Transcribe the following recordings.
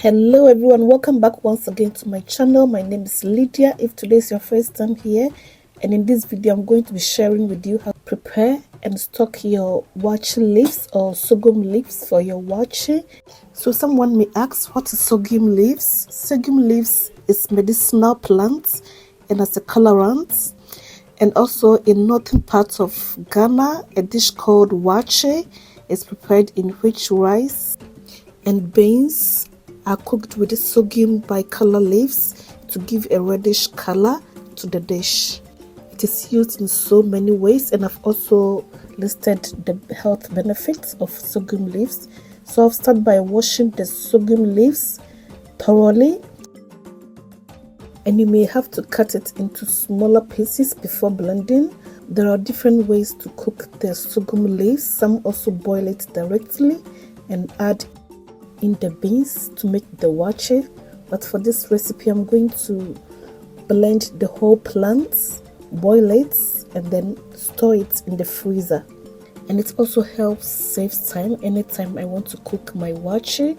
Hello everyone, welcome back once again to my channel. My name is Lydia. If today is your first time here, and in this video I'm going to be sharing with you how to prepare and stock your waakye leaves or sorghum leaves for your waakye. So someone may ask, what is sorghum leaves? Sorghum leaves is medicinal plants and as a colorant, and also in northern parts of Ghana a dish called waakye is prepared in which rice and beans are cooked with the sorghum bicolor leaves to give a reddish color to the dish. It is used in so many ways, and I've also listed the health benefits of sorghum leaves. So I'll start by washing the sorghum leaves thoroughly, and you may have to cut it into smaller pieces before blending. There are different ways to cook the sorghum leaves. Some also boil it directly and add in the beans to make the waakye, but for this recipe I'm going to blend the whole plant, boil it, and then store it in the freezer. And it also helps save time anytime I want to cook my waakye.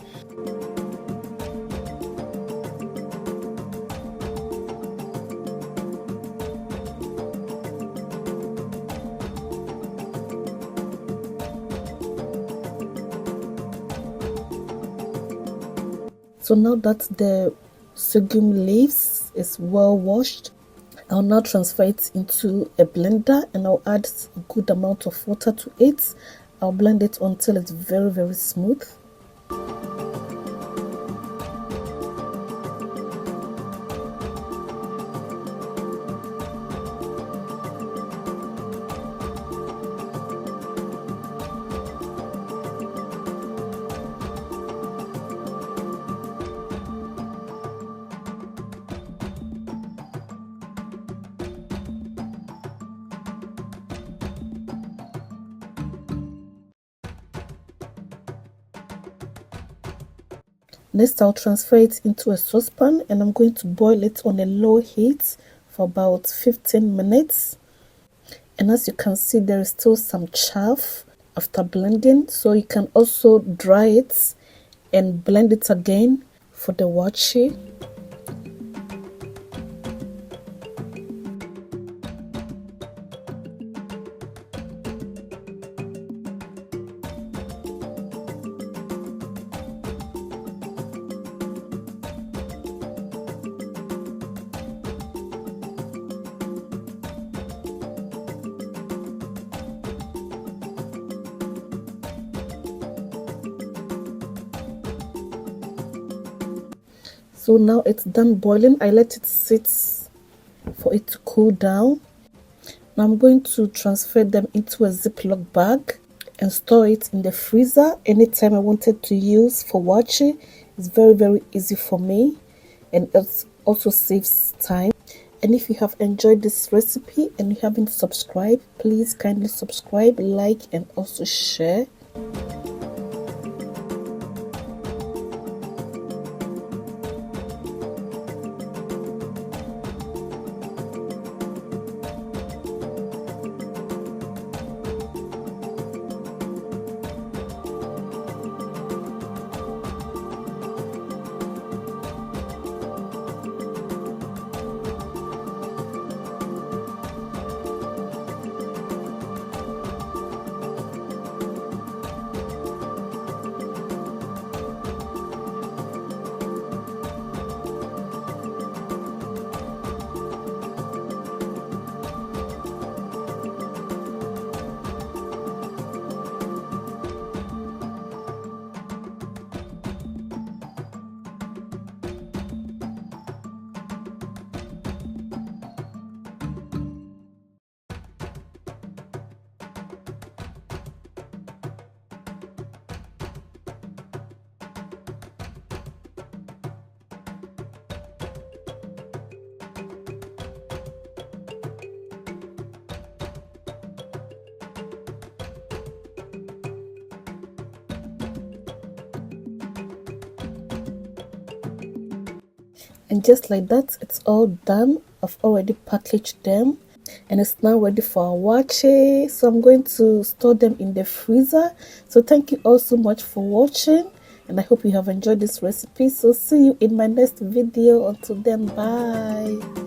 So now that the sorghum leaves is well washed, I'll now transfer it into a blender and I'll add a good amount of water to it. I'll blend it until it's very smooth. Next, I'll transfer it into a saucepan and I'm going to boil it on a low heat for about 15 minutes. And as you can see, there is still some chaff after blending, so you can also dry it and blend it again for the waakye. So now it's done boiling. I let it sit for it to cool down. Now I'm going to transfer them into a Ziploc bag and store it in the freezer anytime I wanted to use for waakye. It's very easy for me, and it also saves time. And if you have enjoyed this recipe and you haven't subscribed, please kindly subscribe, like, and also share. And just like that, it's all done. I've already packaged them and it's now ready for our waakye. So I'm going to store them in the freezer. So thank you all so much for watching. and I hope you have enjoyed this recipe. So see you in my next video. Until then, bye.